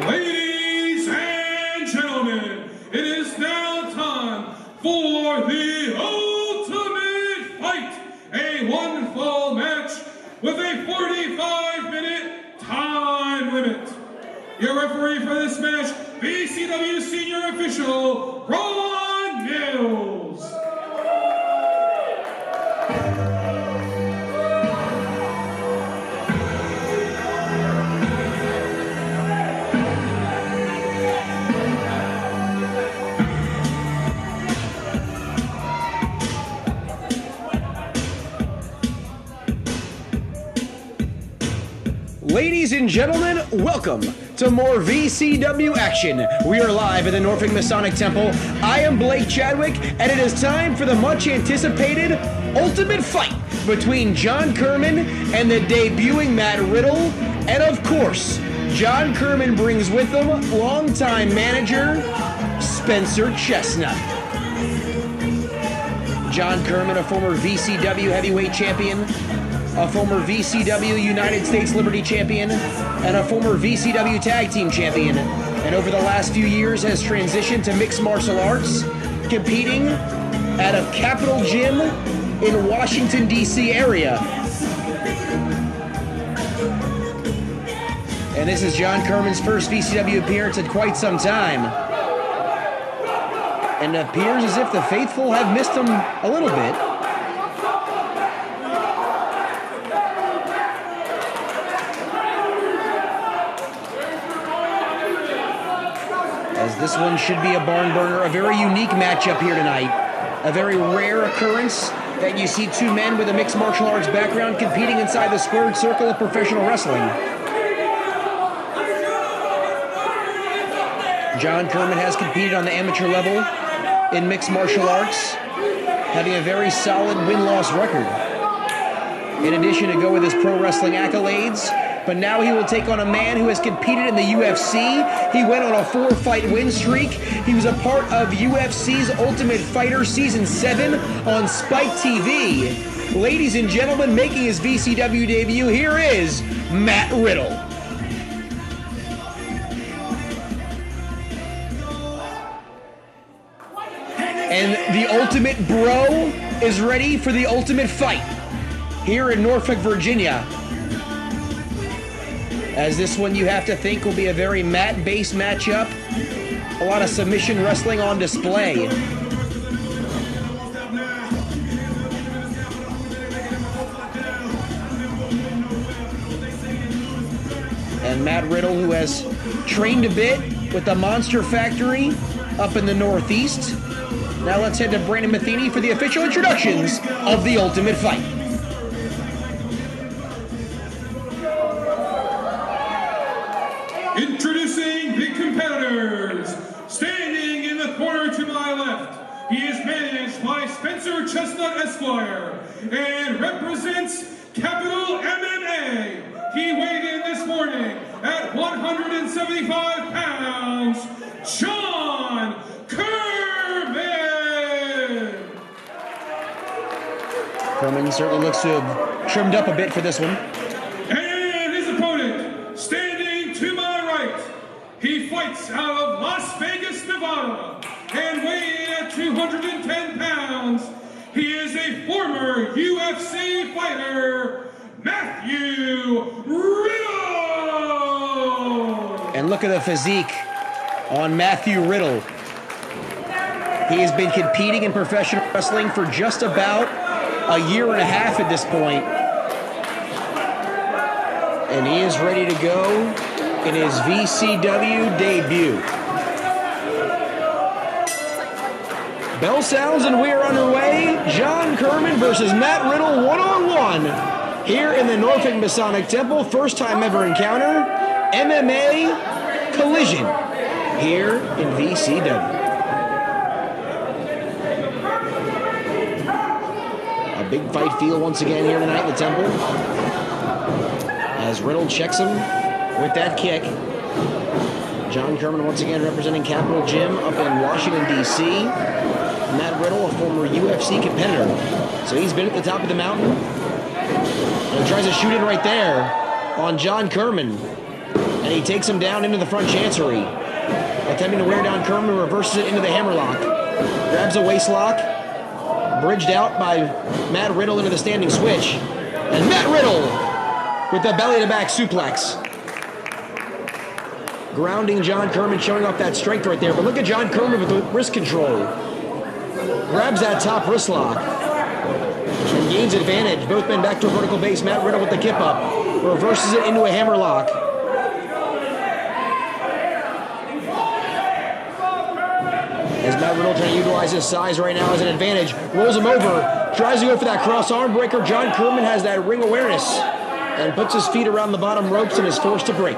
Ladies and gentlemen, it is now time for the ultimate fight, a one-fall match with a 45-minute time limit. Your referee for this match, VCW Senior Official, Ron Mills. Ladies and gentlemen, welcome to more VCW action. We are live at the Norfolk Masonic Temple. I am Blake Chadwick, and it is time for the much-anticipated ultimate fight between John Kermon and the debuting Matt Riddle. And of course, John Kermon brings with him longtime manager Spencer Chestnut. John Kermon, a former VCW Heavyweight Champion, a former VCW United States Liberty Champion, and a former VCW Tag Team Champion, and over the last few years has transitioned to mixed martial arts, competing at a Capitol Gym in Washington, D.C. area. And this is John Kermon's first VCW appearance in quite some time. And it appears as if the faithful have missed him a little bit. As this one should be a barn burner, a very unique matchup here tonight. A very rare occurrence that you see two men with a mixed martial arts background competing inside the squared circle of professional wrestling. John Kermon has competed on the amateur level in mixed martial arts, having a very solid win-loss record. In addition to go with his pro wrestling accolades, but now he will take on a man who has competed in the UFC. He went on a 4-fight win streak. He was a part of UFC's Ultimate Fighter Season 7 on Spike TV. Ladies and gentlemen, making his VCW debut, here is Matt Riddle. And the Ultimate Bro is ready for the ultimate fight here in Norfolk, Virginia. As this one you have to think will be a very mat-based matchup. A lot of submission wrestling on display. And Matt Riddle, who has trained a bit with the Monster Factory up in the Northeast. Now let's head to Brandon Matheny for the official introductions of the Ultimate Fight. Introducing the competitors. Standing in the corner to my left, he is managed by Spencer Chestnut Esquire and represents Capital MMA. He weighed in this morning at 175 pounds, John Kermon. Kermon certainly looks to have trimmed up a bit for this one. And his opponent, standing to my right, he fights out of Las Vegas, Nevada, and weighing at 210 pounds, he is a former UFC fighter, Matthew Riddle. And look at the physique on Matthew Riddle. He has been competing in professional wrestling for just about a year and a half at this point. And he is ready to go in his VCW debut. Bell sounds and we are underway. John Kermon versus Matt Riddle one-on-one here in the Norfolk Masonic Temple. First time ever encounter. MMA collision here in VCW. A big fight feel once again here tonight in the Temple. As Riddle checks him with that kick. John Kermon once again representing Capitol Gym up in Washington, D.C. Matt Riddle, a former UFC competitor. So he's been at the top of the mountain. And he tries to shoot it right there on John Kermon. And he takes him down into the front chancery. Attempting to wear down Kermon, reverses it into the hammerlock. Grabs a waist lock. Bridged out by Matt Riddle into the standing switch. And Matt Riddle with the belly-to-back suplex. Grounding John Kermon, showing off that strength right there. But look at John Kermon with the wrist control. Grabs that top wrist lock. And gains advantage. Both men back to a vertical base. Matt Riddle with the kip up. Reverses it into a hammerlock. As Matt Riddle trying to utilize his size right now as an advantage. Rolls him over. Tries to go for that cross arm breaker. John Kermon has that ring awareness. And puts his feet around the bottom ropes and is forced to break.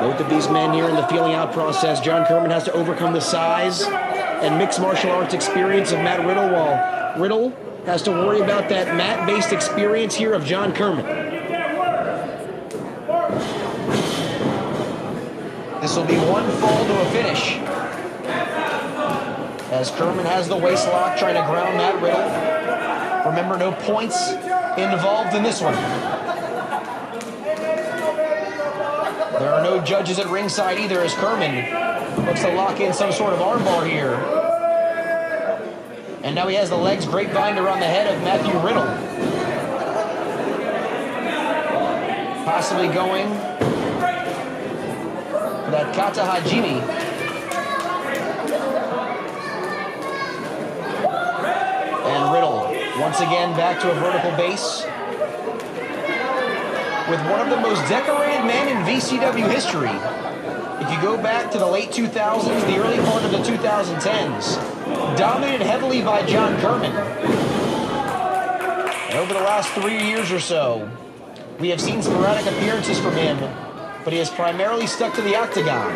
Both of these men here in the feeling out process. John Kermon has to overcome the size and mixed martial arts experience of Matt Riddle, while Riddle has to worry about that mat-based experience here of John Kermon. This will be one fall to a finish. As Kermon has the waist lock, trying to ground Matt Riddle. Remember, no points involved in this one. There are no judges at ringside either, as Kermon looks to lock in some sort of armbar here. And now he has the legs grapevine around the head of Matthew Riddle. Possibly going for that Kata Hajime. And Riddle, once again, back to a vertical base. With one of the most decorated men in VCW history. If you go back to the late 2000s, the early part of the 2010s, dominated heavily by John Kermon. And over the last 3 years or so, we have seen sporadic appearances from him, but he has primarily stuck to the octagon.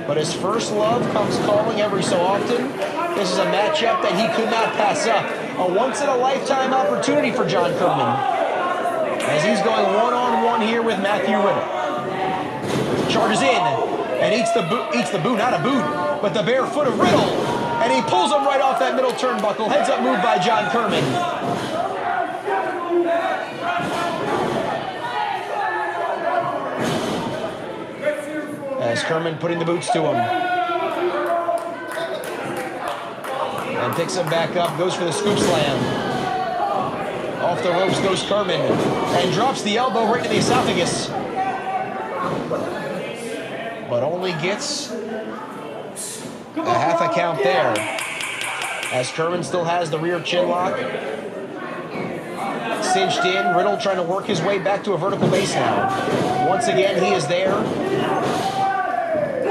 But his first love comes calling every so often. This is a matchup that he could not pass up. A once-in-a-lifetime opportunity for John Kermon, as he's going one-on-one here with Matthew Riddle. Charges in and eats the boot, not a boot, but the bare foot of Riddle. And he pulls him right off that middle turnbuckle. Heads up move by John Kermon. As Kermon putting the boots to him. And picks him back up, goes for the scoop slam. Off the ropes goes Kermon and drops the elbow right to the esophagus. But only gets a half a count there. As Kermon still has the rear chin lock. Cinched in, Riddle trying to work his way back to a vertical base now. Once again, he is there.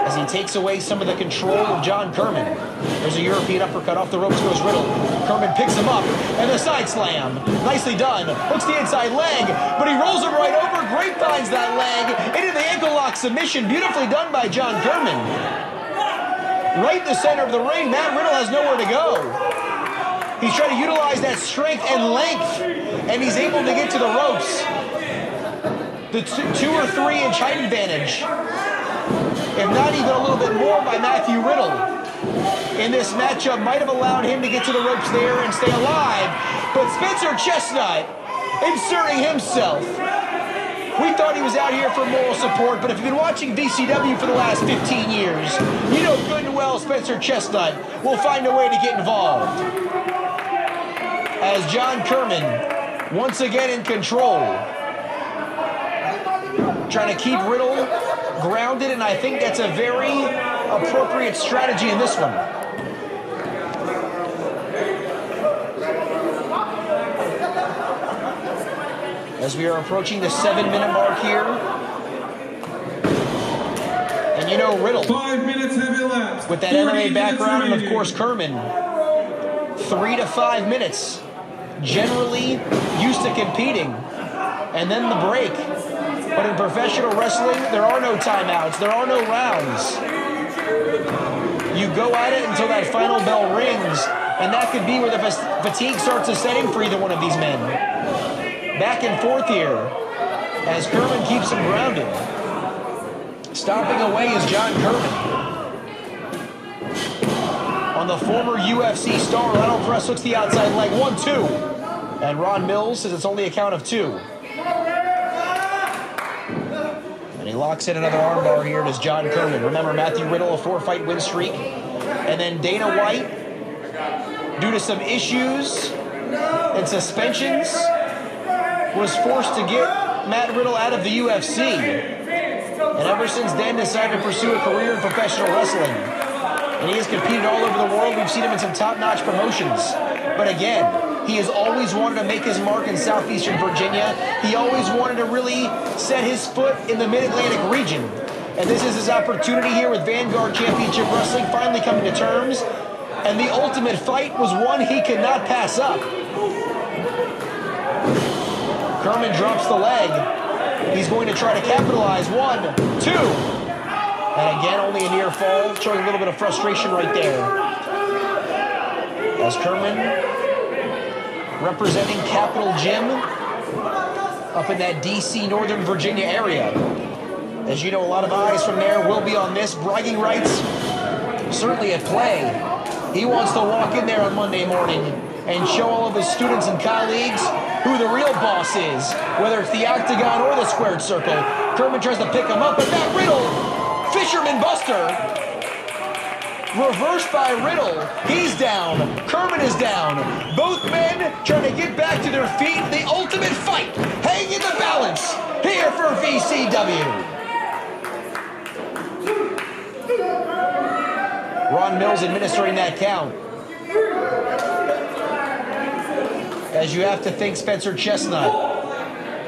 As he takes away some of the control of John Kermon. There's a European uppercut off the ropes goes Riddle. Kermon picks him up, and the side slam. Nicely done. Hooks the inside leg, but he rolls him right over. Grapevines that leg into the ankle lock submission. Beautifully done by John Kermon. Right in the center of the ring, Matt Riddle has nowhere to go. He's trying to utilize that strength and length, and he's able to get to the ropes. The 2 or 3 inch height advantage, if not even a little bit more, by Matthew Riddle in this matchup might have allowed him to get to the ropes there and stay alive. But Spencer Chestnut inserting himself. We thought he was out here for moral support, but if you've been watching VCW for the last 15 years, you know good and well Spencer Chestnut will find a way to get involved. As John Kermon, once again in control, trying to keep Riddle grounded, and I think that's a very appropriate strategy in this one. As we are approaching the 7-minute mark here. And you know Riddle, 5 minutes have elapsed. With that MMA background, and of course Kermon, 3 to 5 minutes. Generally used to competing. And then the break. But in professional wrestling, there are no timeouts. There are no rounds. You go at it until that final bell rings, and that could be where the fatigue starts to set in for either one of these men. Back and forth here, as Kermon keeps him grounded. Stomping away is John Kermon. On the former UFC star, lateral press hooks the outside leg. 1-2. And Ron Mills says it's only a count of 2. And he locks in another armbar here to John Kermon. Remember, Matthew Riddle, a 4-fight win streak. And then Dana White, due to some issues and suspensions, was forced to get Matt Riddle out of the UFC. And ever since then, decided to pursue a career in professional wrestling. And he has competed all over the world. We've seen him in some top-notch promotions. But again, he has always wanted to make his mark in southeastern Virginia. He always wanted to really set his foot in the Mid-Atlantic region. And this is his opportunity here with Vanguard Championship Wrestling finally coming to terms. And the ultimate fight was one he could not pass up. Kermon drops the leg. He's going to try to capitalize. 1, 2. And again, only a near fall, showing a little bit of frustration right there. As Kermon, representing Capital Gym up in that D.C., Northern Virginia area. As you know, a lot of eyes from there will be on this. Bragging rights certainly at play. He wants to walk in there on Monday morning and show all of his students and colleagues who the real boss is, whether it's the octagon or the squared circle. Kermon tries to pick him up, but Matt Riddle, Fisherman Buster, reversed by Riddle. He's down. Kermon is down. Both men trying to get back to their feet. The ultimate fight, hanging in the balance here for VCW. Ron Mills administering that count. As you have to think Spencer Chestnut,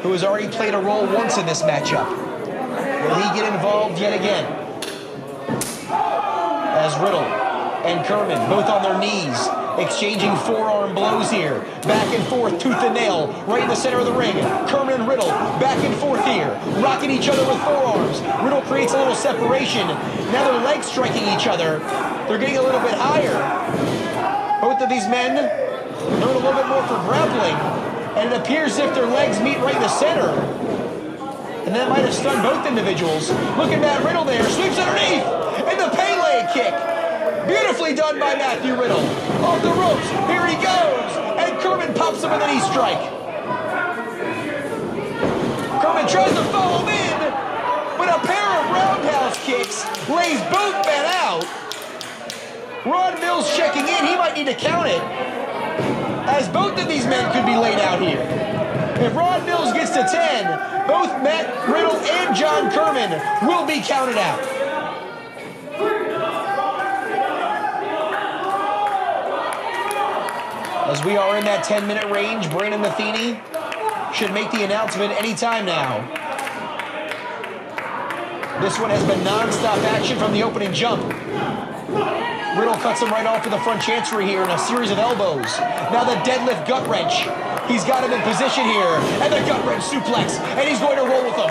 who has already played a role once in this matchup. Will he get involved yet again? As Riddle and Kermon, both on their knees, exchanging forearm blows here. Back and forth, tooth and nail, right in the center of the ring. Kermon and Riddle, back and forth here, rocking each other with forearms. Riddle creates a little separation. Now their legs striking each other. They're getting a little bit higher. Both of these men known a little bit more for grappling, and it appears as if their legs meet right in the center. And that might have stunned both individuals. Look at Matt Riddle there, sweeps underneath, and the Pele kick. Beautifully done by Matthew Riddle. Off the ropes, here he goes, and Kermon pops him with a knee strike. Kermon tries to follow him in, but a pair of roundhouse kicks lays both men out. Ron Mills checking in, he might need to count it, as both of these men could be laid out here. If Ron Mills gets to 10, both Matt Riddle and John Kermon will be counted out. As we are in that 10-minute range, Brandon Matheny should make the announcement anytime now. This one has been non-stop action from the opening jump. Riddle cuts him right off to the front chancery here in a series of elbows. Now the deadlift gut wrench. He's got him in position here. And the gut wrench suplex. And he's going to roll with him.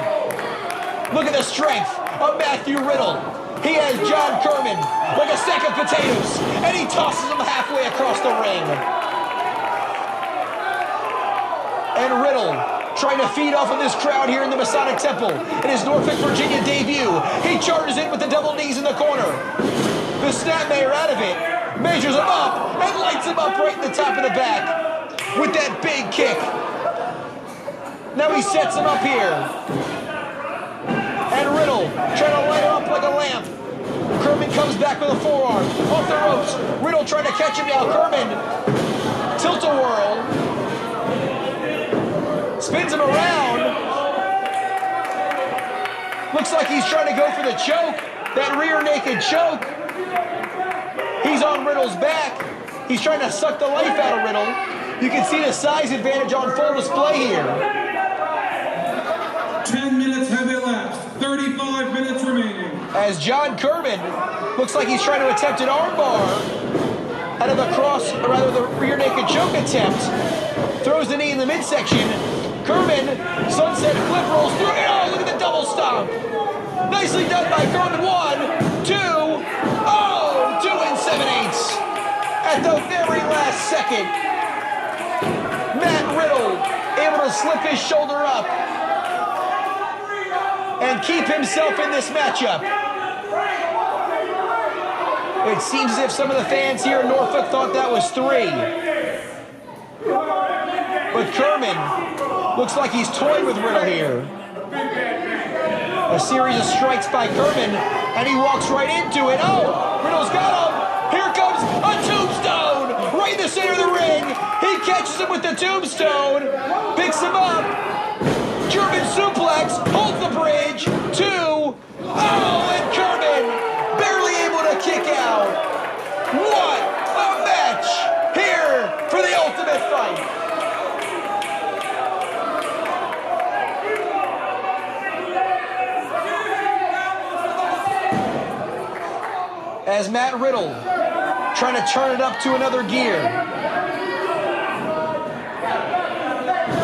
Look at the strength of Matthew Riddle. He has John Kermon like a sack of potatoes. And he tosses him halfway across the ring. And Riddle trying to feed off of this crowd here in the Masonic Temple in his Norfolk, Virginia debut. He charges in with the double knees in the corner. The snapmare out of it, measures him up, and lights him up right in the top of the back with that big kick. Now he sets him up here. And Riddle trying to light him up like a lamp. Kermon comes back with a forearm, off the ropes. Riddle trying to catch him now. Kermon, tilt-a-whirl, spins him around. Looks like he's trying to go for the choke, that rear naked choke. He's on Riddle's back. He's trying to suck the life out of Riddle. You can see the size advantage on full display here. 10 minutes have elapsed. 35 minutes remaining. As John Kermon looks like he's trying to attempt an armbar out of the cross, or rather the rear naked choke attempt. Throws the knee in the midsection. Kermon, sunset flip rolls through. Oh, look at the double stomp. Nicely done by Kermon. 1, 2. Oh, 2 7/8. At the very last second, Matt Riddle able to slip his shoulder up and keep himself in this matchup. It seems as if some of the fans here in Norfolk thought that was 3. But Kermon looks like he's toying with Riddle here. A series of strikes by Kermon, and he walks right into it. Oh, Riddle's got him. Here comes a tombstone right in the center of the ring. He catches him with the tombstone, picks him up. German suplex, holds the bridge. 2. Oh, and Kermon barely able to kick out. What a match here for the Ultimate Fight. As Matt Riddle trying to turn it up to another gear.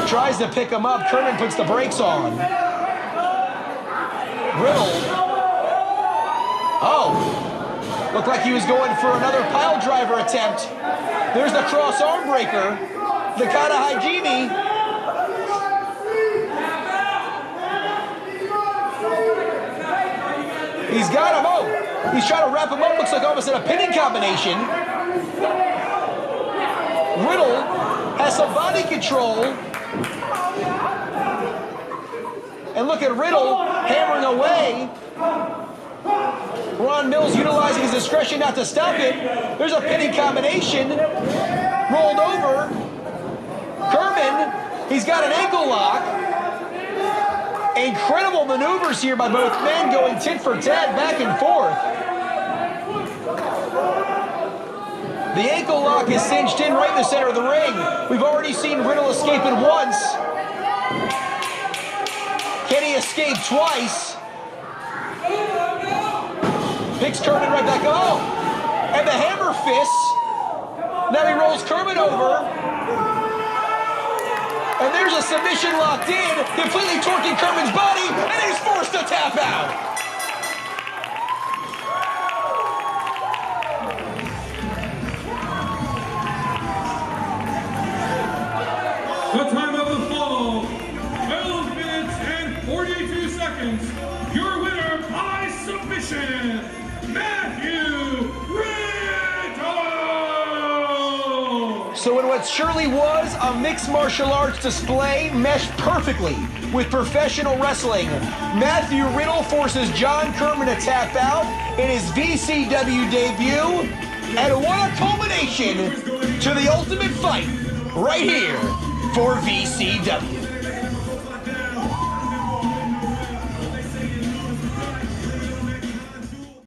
Tries to pick him up. Kermon puts the brakes on. Riddle. Oh. Looked like he was going for another pile driver attempt. There's the cross arm breaker. The Kata Hajime. He's got him. Oh. He's trying to wrap him up. Looks like almost in a pinning combination. Riddle has some body control. And look at Riddle hammering away. Ron Mills utilizing his discretion not to stop it. There's a pinning combination. Rolled over. Kermon, he's got an ankle lock. Incredible maneuvers here by both men, going tit for tat, back and forth. The ankle lock is cinched in right in the center of the ring. We've already seen Riddle escape it once. Can he escape twice? Picks Kermon right back up. Oh, and the hammer fists. Now he rolls Kermon over. And there's a submission locked in, completely torquing Kermon's body, and he's forced to tap out. The time of the fall, 12 minutes and 42 seconds. Your winner by submission, Matthew Riddle! So in what surely was a mixed martial arts display meshed perfectly with professional wrestling, Matthew Riddle forces John Kermon to tap out in his VCW debut. And what a culmination to the Ultimate Fight right here for VCW.